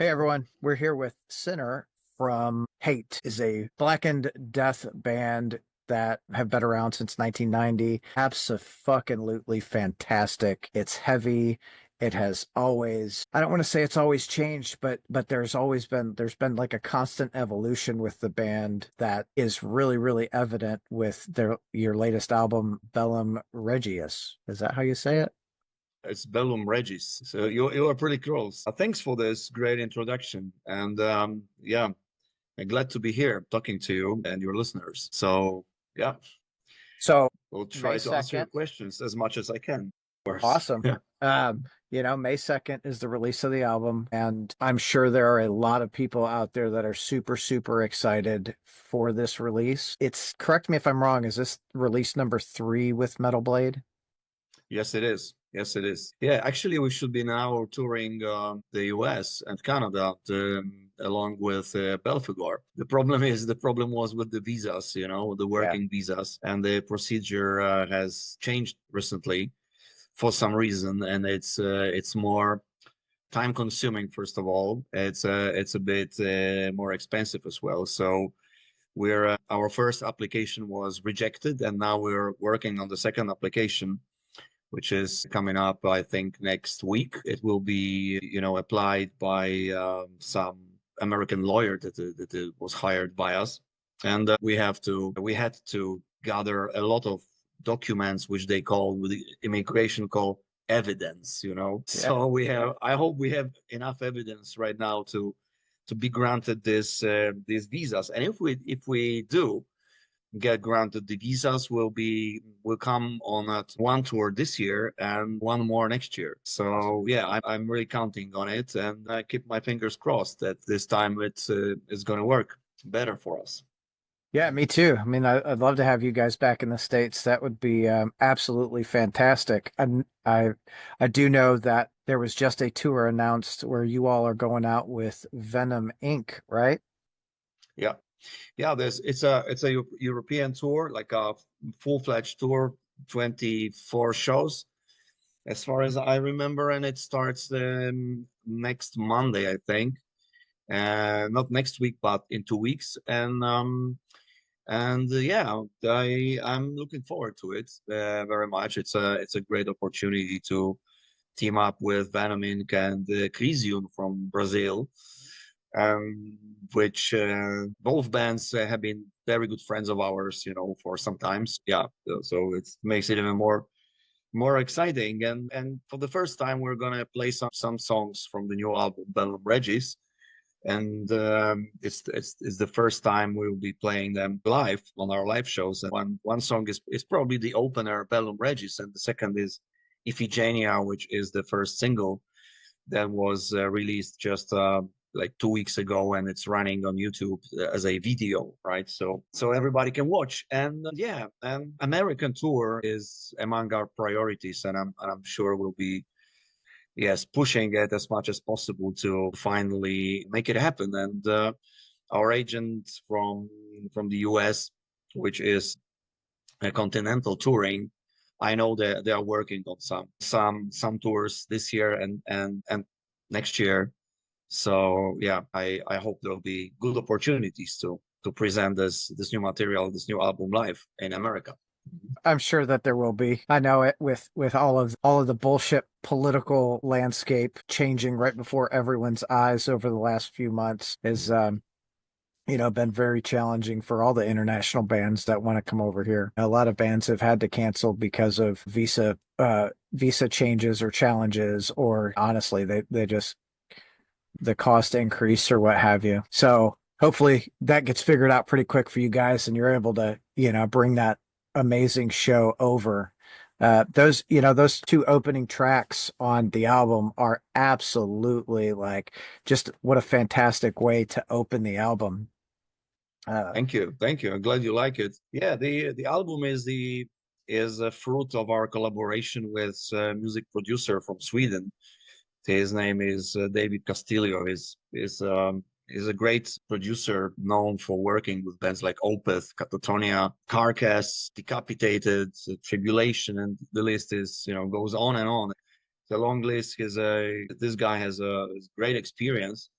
Hey everyone, we're here with Sinner from Hate, is a blackened death band that have been around since 1990. Abso-fucking-lutely fantastic. It's heavy. It has always, I don't want to say it's always changed, but there's been like a constant evolution with the band that is really, really evident with your latest album, Bellum Regiis. Is that how you say it? It's Bellum Regiis. So you are pretty close. Thanks for this great introduction. And yeah, I'm glad to be here talking to you and your listeners. So yeah, So we'll May try to answer your 2nd. questions as much as I can. Of course. Awesome. Yeah. May 2nd is the release of the album, and I'm sure there are a lot of people out there that are super, super excited for this release. Correct me if I'm wrong, is this release number 3 with Metal Blade? Yes, it is. Yes, it is. Yeah, actually, we should be now touring the US and Canada along with Belfagor. The problem was with the visas, the Yeah. working visas, and the procedure has changed recently for some reason, and it's more time consuming. First of all, it's a bit more expensive as well. So we're our first application was rejected, and now we're working on the second application, which is coming up, I think, next week. It will be, applied by some American lawyer that was hired by us, and we had to gather a lot of documents, which they call with the immigration call evidence. Yeah. So I hope we have enough evidence right now to be granted these visas, and if we do get granted, the visas will come on at one tour this year and one more next year. Awesome. So yeah, I'm really counting on it, and I keep my fingers crossed that this time it's going to work better for us. Yeah, me too. I mean, I'd love to have you guys back in the States. That would be absolutely fantastic. And I do know that there was just a tour announced where you all are going out with Venom Inc., right? Yeah, yeah. It's a European tour, like a full-fledged tour, 24 shows, as far as I remember, and it starts next Monday, I think. Not next week, but in 2 weeks. And yeah, I'm looking forward to it very much. It's a great opportunity to team up with Venom Inc. and Crisium from Brazil, um, which both bands have been very good friends of ours, for some times. Yeah, so it makes it even more exciting. And for the first time, we're gonna play some songs from the new album, Bellum Regiis, and it's the first time we'll be playing them live on our live shows. And one song is probably the opener, Bellum Regiis, and the second is Iphigenia, which is the first single that was released just like 2 weeks ago, and it's running on YouTube as a video, right? So everybody can watch. And yeah, and American tour is among our priorities, and I'm sure we'll be, yes, pushing it as much as possible to finally make it happen. And our agent from the US, which is a Continental Touring, I know that they are working on some tours this year and next year. So yeah, I hope there'll be good opportunities to present this new material, this new album live in America. I'm sure that there will be. I know it with all of the bullshit political landscape changing right before everyone's eyes over the last few months is been very challenging for all the international bands that want to come over here. A lot of bands have had to cancel because of visa changes or challenges, or honestly, they just the cost increase or what have you. So hopefully that gets figured out pretty quick for you guys and you're able to, bring that amazing show over. Those two opening tracks on the album are absolutely like just what a fantastic way to open the album. Thank you. I'm glad you like it. Yeah, the album is a fruit of our collaboration with a music producer from Sweden. His name is David Castillo. Is a great producer known for working with bands like Opeth, Catatonia, Carcass, Decapitated, Tribulation, and the list goes on and on. The long list is this guy has a great experience,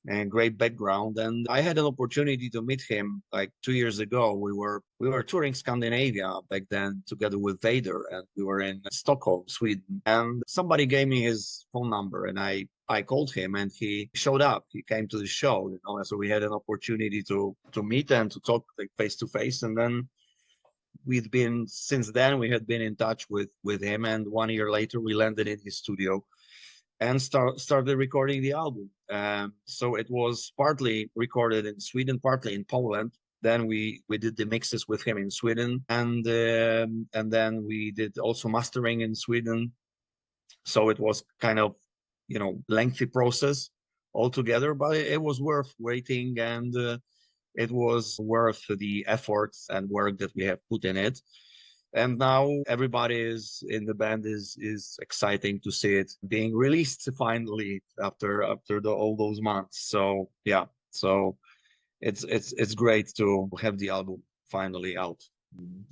and great background. And I had an opportunity to meet him like 2 years ago. We were touring Scandinavia back then together with Vader, and we were in Stockholm, Sweden. And somebody gave me his phone number, and I called him, and he showed up. He came to the show, and so we had an opportunity to meet and to talk like face to face. And then since then we had been in touch with him. And 1 year later, we landed in his studio and started recording the album. So it was partly recorded in Sweden, partly in Poland. Then we did the mixes with him in Sweden, and then we did also mastering in Sweden. So it was kind of, lengthy process altogether, but it was worth waiting, and it was worth the efforts and work that we have put in it. And now everybody is in the band is exciting to see it being released finally after all those months. So yeah, so it's great to have the album finally out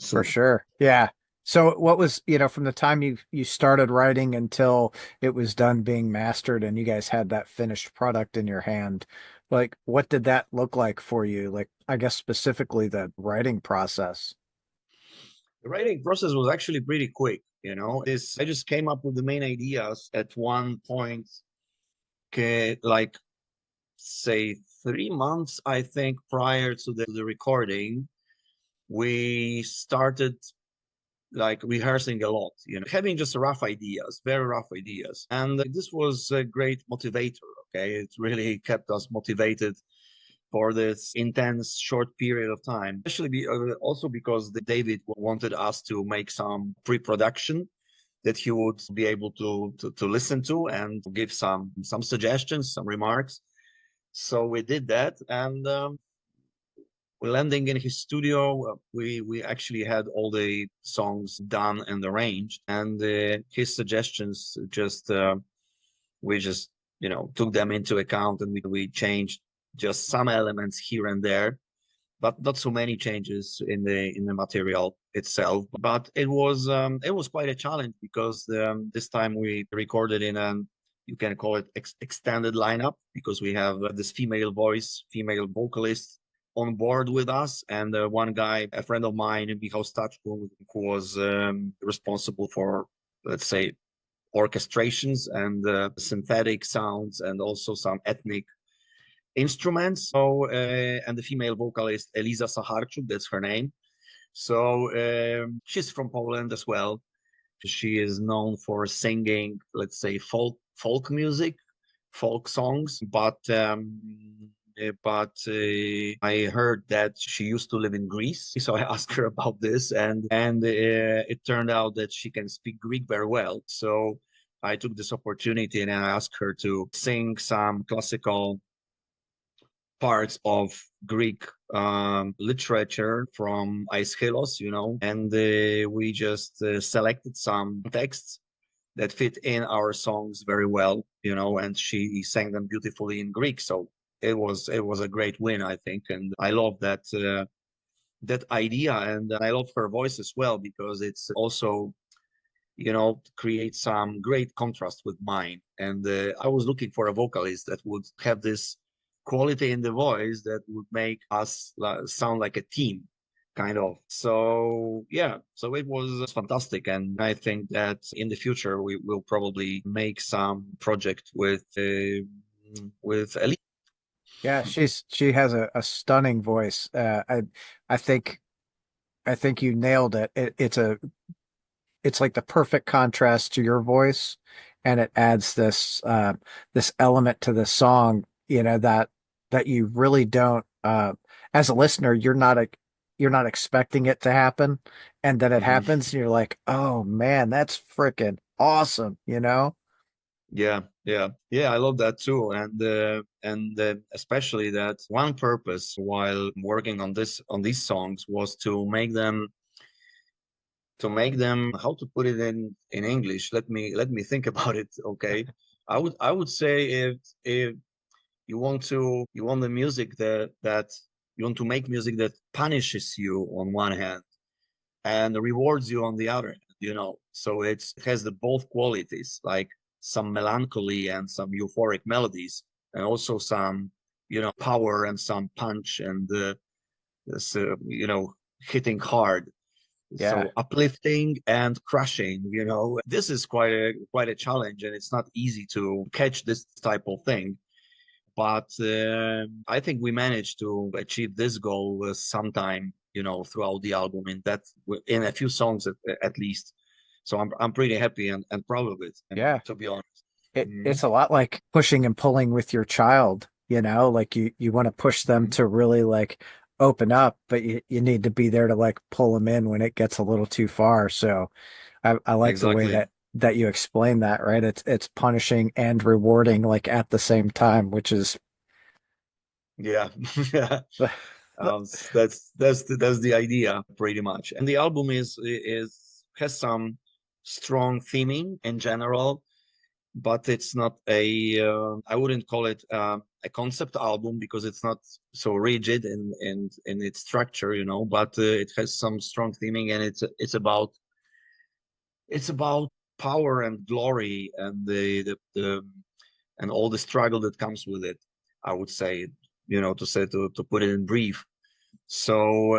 For soon. sure. Yeah. So what was, from the time you started writing until it was done being mastered and you guys had that finished product in your hand, like what did that look like for you? Like I guess specifically the writing process. The writing process was actually pretty quick. This I just came up with the main ideas at one point, like say 3 months, I think, prior to the recording. We started like rehearsing a lot, having just rough ideas, very rough ideas. And this was a great motivator. Okay. It really kept us motivated for this intense short period of time, especially also because David wanted us to make some pre-production that he would be able to listen to and give some suggestions, some remarks. So we did that, and we're landing in his studio. We actually had all the songs done and arranged, and his suggestions we just took them into account, and we changed just some elements here and there, but not so many changes in the material itself. But it was quite a challenge because this time we recorded in an, you can call it extended lineup, because we have this female vocalist on board with us, and one guy, a friend of mine, Michał Stachko, who was responsible for, let's say, orchestrations and synthetic sounds, and also some ethnic instruments. So, and the female vocalist Eliza Saharczuk, that's her name. So she's from Poland as well. She is known for singing, let's say, folk music, folk songs. But I heard that she used to live in Greece, so I asked her about this, and it turned out that she can speak Greek very well. So I took this opportunity and I asked her to sing some classical parts of Greek literature from Aeschylus, and we just selected some texts that fit in our songs very well, and she sang them beautifully in Greek. So it was a great win, I think, and I love that idea, and I love her voice as well, because it's also create some great contrast with mine. And I was looking for a vocalist that would have this quality in the voice that would make us sound like a team, kind of. So yeah, so it was fantastic, and I think that in the future we will probably make some project with Elite. Yeah, she has a stunning voice. I think I think you nailed it. It's like the perfect contrast to your voice, and it adds this element to the song, that you really don't as a listener, you're not expecting it to happen, and then it Mhm. happens and you're like, "Oh man, that's freaking awesome." Yeah, I love that too, and especially that one purpose while working on these songs was to make them, how to put it in English. Let me think about it. Okay, I would say, if you want the music that you want to make music that punishes you on one hand and rewards you on the other hand, so it has the both qualities, like some melancholy and some euphoric melodies, and also some power and some punch and this, hitting hard. Yeah. So uplifting and crushing, this is quite a challenge, and it's not easy to catch this type of thing. But I think we managed to achieve this goal sometime, throughout the album in a few songs at least. So I'm pretty happy and proud of it, and Yeah. to be honest. It's a lot like pushing and pulling with your child, like you want to push them Mhm. to really like open up, but you need to be there to like pull them in when it gets a little too far. So I like the way Exactly. that you explain that, right? It's punishing and rewarding like at the same time, which is Yeah. Yeah. That's the idea pretty much. And the album has some strong theming in general, but it's not I wouldn't call it a concept album because it's not so rigid in its structure, but it has some strong theming, and it's about power and glory and the and all the struggle that comes with it, I would say, to put it in brief. So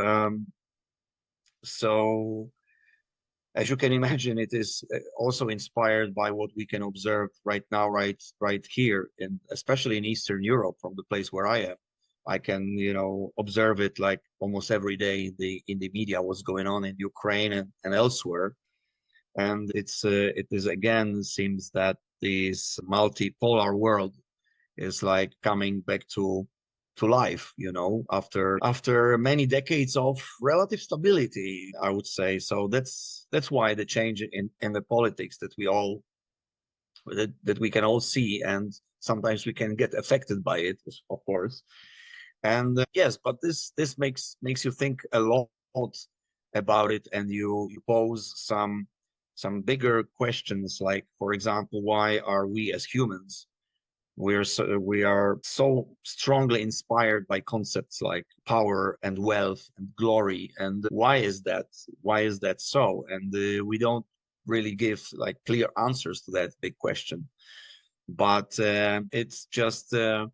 as you can imagine, it is also inspired by what we can observe right now, right here, and especially in Eastern Europe, from the place where I am. I can, observe it like almost every day in the media, what's going on in Ukraine and elsewhere. And it is again seems that this multipolar world is like coming back to life, after many decades of relative stability, I would say. So that's why the change in the politics that we can all see, and sometimes we can get affected by it, of course. And yes, but this makes you think a lot about it, and you pose some bigger questions, like, for example, why are we as humans, we are so strongly inspired by concepts like power and wealth and glory, and why is that so? And we don't really give like clear answers to that big question. But it's just the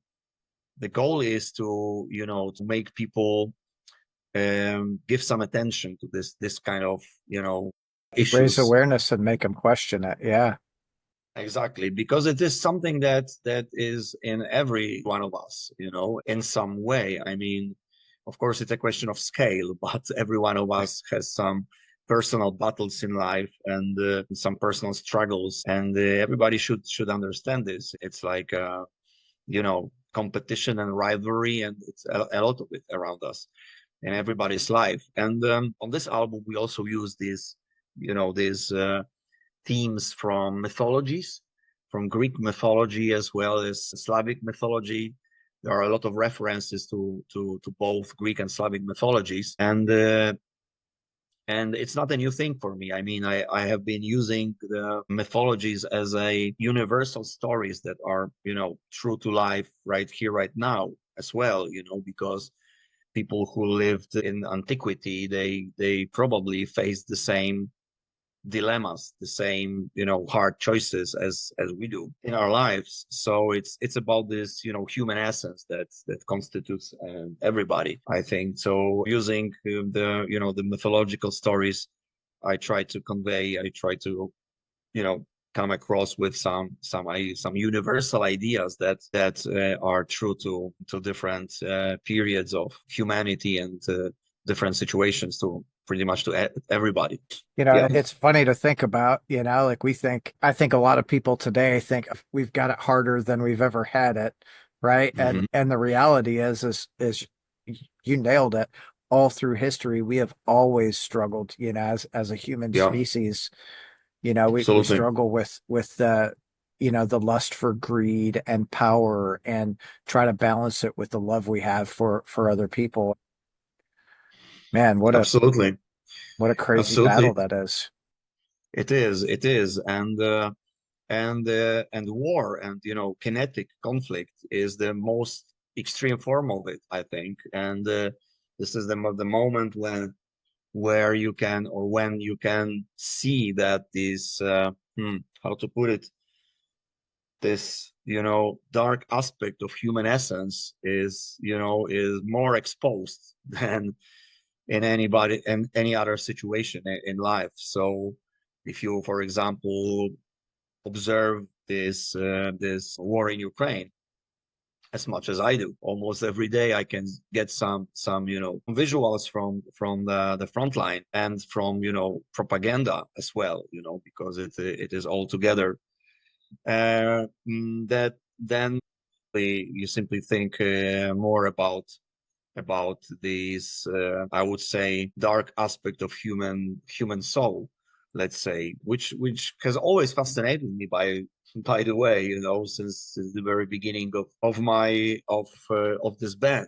goal is to make people give some attention to this kind of raise issues. awareness and make them question it. Yeah. Exactly, because it is something that is in every one of us, in some way. I mean, of course, it's a question of scale, but every one of us has some personal battles in life and some personal struggles, and everybody should understand this. It's like competition and rivalry, and it's a lot of it around us in everybody's life. And on this album, we also use these themes from mythologies, from Greek mythology as well as Slavic mythology. There are a lot of references to both Greek and Slavic mythologies, and it's not a new thing for me. I mean, I have been using the mythologies as a universal stories that are true to life right here, right now as well. Because people who lived in antiquity, they probably faced the same dilemmas, the same hard choices as we do in our lives. So it's about this human essence that constitutes everybody, I think. So using the mythological stories, I try to come across with some universal ideas that are true to different periods of humanity and different situations, to pretty much to everybody. Yeah. It's funny to think about, like I think a lot of people today think we've got it harder than we've ever had it, right? And Hmm. and the reality is you nailed it. All through history, we have always struggled, as a human Yeah, species. We absolutely. struggle with the lust for greed and power and try to balance it with the love we have for other people. Man, Absolutely. what a crazy battle Absolutely. that is. It is. And war and kinetic conflict is the most extreme form of it, I think. And this is the moment where you can, or when you can see that this how to put it, this dark aspect of human essence is more exposed than in any other situation in life. So if you, for example, observe this war in Ukraine as much as I do, almost every day I can get some visuals from the front line and from propaganda as well, because it is all together. That then you simply think more about these I would say dark aspect of human soul, let's say, which has always fascinated me by the way, since the very beginning of this band.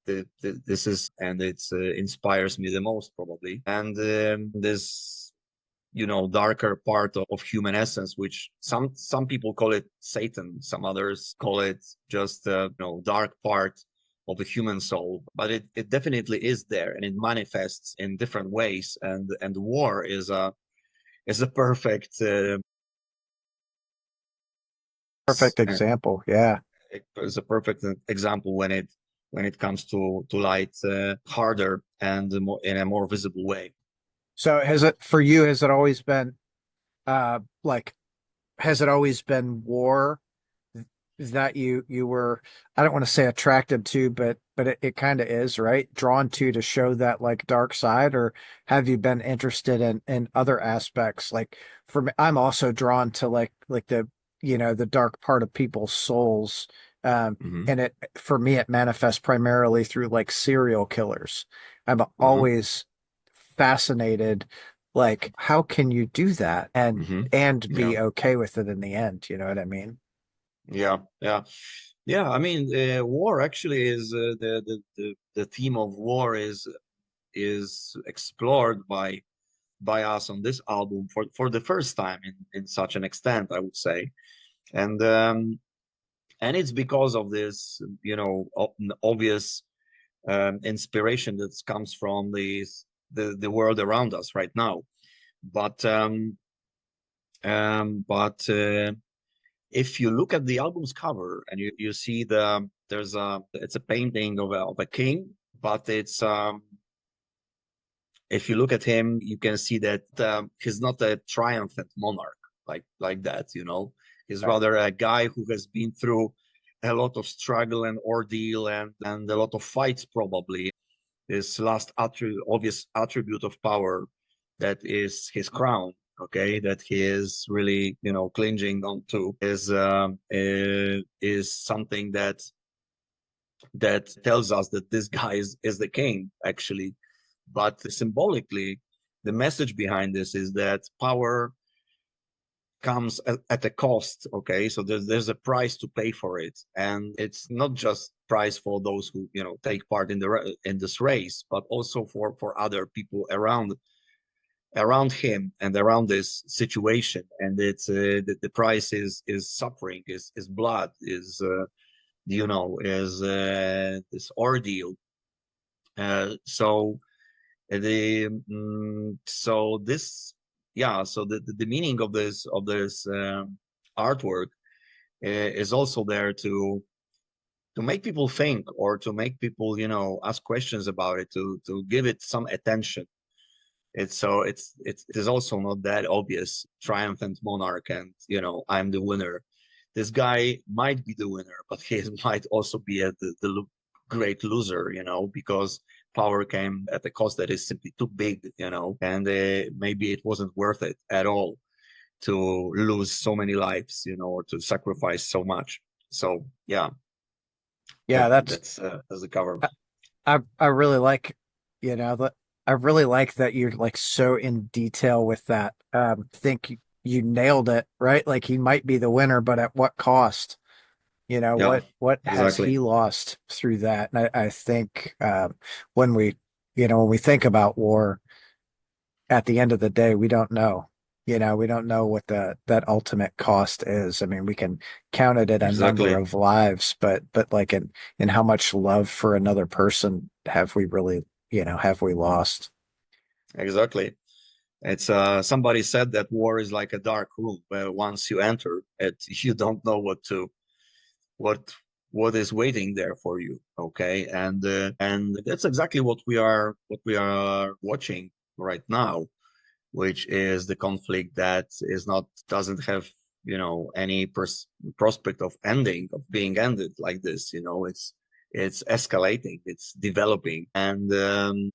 This is, and it's inspires me the most probably. And this darker part of human essence, which some people call it Satan, some others call it just dark part of the human soul, but it definitely is there, and it manifests in different ways. And war is a perfect Perfect example. Yeah. is a perfect example when it comes to light harder and more, in a more visible way. So has it for you, has it always been like has it always been war that you were, I don't want to say attracted to, but it kind of is, right? Drawn to show that like dark side, or have you been interested in other aspects? Like for me, I'm also drawn to like the the dark part of people's souls. Hmm. And it for me it manifests primarily through like serial killers. I'm Uh-huh. always fascinated, like how can you do that Hmm. and Yeah. be okay with it in the end? You know what I mean? Yeah, yeah, yeah. I mean, war actually is the theme of war is explored by us on this album for the first time in such an extent, I would say. And and it's because of this, obvious inspiration that comes from the world around us right now. But but if you look at the album's cover and you see it's a painting of a king, but it's if you look at him, you can see that he's not a triumphant monarch like that, He's Right. rather a guy who has been through a lot of struggle and ordeal and a lot of fights probably. His last obvious attribute of power, that is his crown, okay, that he is really, clinging on to, is something that tells us that this guy is the king, actually. But symbolically, the message behind this is that power comes at a cost, okay? So there's a price to pay for it, and it's not just price for those who take part in this race, but also for other people around him and around this situation. And it's the price is suffering, is blood, is this ordeal. So so this yeah, so the meaning of this artwork is also there to make people think, or to make people ask questions about it, to give it some attention. It is also not that obvious triumphant monarch, and I'm the winner. This guy might be the winner, but he might also be the great loser, because power came at a cost that is simply too big, and maybe it wasn't worth it at all to lose so many lives, or to sacrifice so much. So yeah, Yeah, that's the cover. I really like, that I really like that you're like so in detail with that. Think you nailed it, right? Like he might be the winner, but at what cost? Yeah, What has exactly, he lost through that? And I think when we when we think about war, at the end of the day, we don't know. We don't know what that ultimate cost is. I mean, we can count it in a number exactly, of lives, but like in how much love for another person have we really, have we lost? exactly. It's somebody said that war is like a dark room where once you enter it, you don't know what to what what is waiting there for you. Okay, and that's exactly what we are watching right now, which is the conflict that is not doesn't have any prospect of ending, of being ended like this. It's escalating, it's developing, and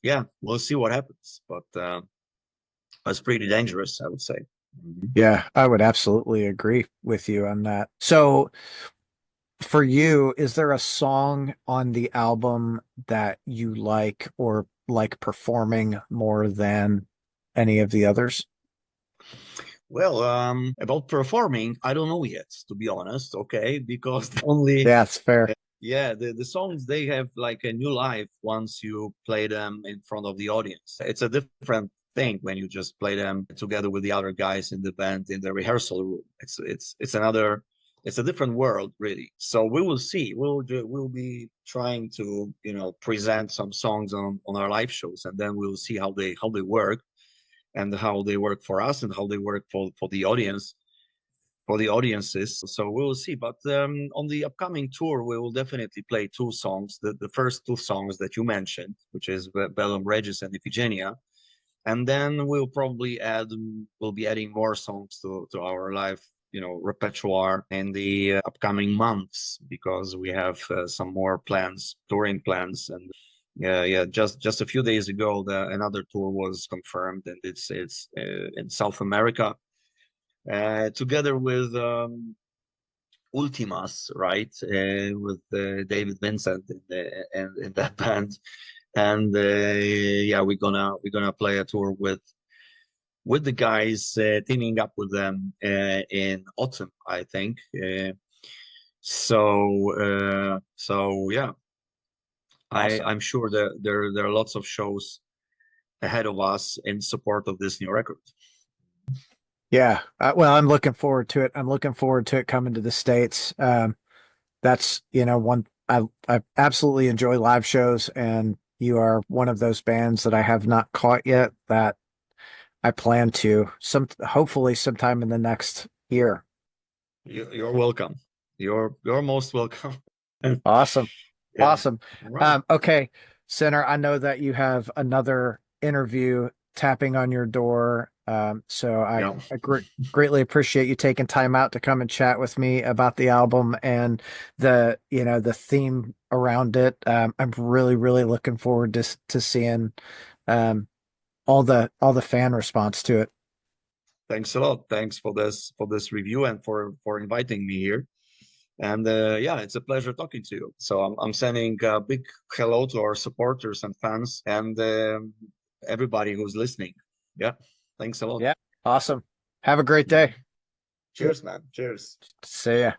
yeah, we'll see what happens. But it's pretty dangerous, I would say. Mhm. Yeah, I would absolutely agree with you on that. So, for you, is there a song on the album that you like or like performing more than any of the others? Well, about performing, I don't know yet, to be honest. Okay, because only Yeah, it's fair. yeah, the songs, they have like a new life once you play them in front of the audience. It's a different thing when you just play them together with the other guys in the band in the rehearsal room. It's a different world, really. So we will see. We'll be trying to present some songs on our live shows, and then we'll see how they work, and how they work for us, and how they work for the audience, for the audiences. So we will see. But on the upcoming tour, we will definitely play two songs. The first two songs that you mentioned, which is Bellum Regiis and Iphigenia. And then we'll be adding more songs to our live, repertoire in the upcoming months, because we have some more plans, touring plans. And yeah, just a few days ago, another tour was confirmed, and it's in South America, together with Ultimas, right? With David Vincent in that band, and yeah, we're gonna play a tour with the guys, teaming up with them in autumn, I think. So yeah, Awesome. I'm sure that there are lots of shows ahead of us in support of this new record. Yeah. Well, I'm looking forward to it. I'm looking forward to it coming to the States. That's, one I absolutely enjoy live shows, and you are one of those bands that I have not caught yet that I plan to hopefully sometime in the next year. You're welcome. You're most welcome. Awesome. Yeah. Awesome. All right. Okay, Center, I know that you have another interview tapping on your door. So Yeah. I greatly appreciate you taking time out to come and chat with me about the album and the theme around it. I'm really, really looking forward to seeing um, all the fan response to it. Thanks a lot. Thanks for this review, and for inviting me here. And yeah, it's a pleasure talking to you. So I'm sending a big hello to our supporters and fans, and everybody who's listening. Yeah. Thanks a lot. Yeah. Awesome. Have a great day. Cheers, man. Cheers. See ya.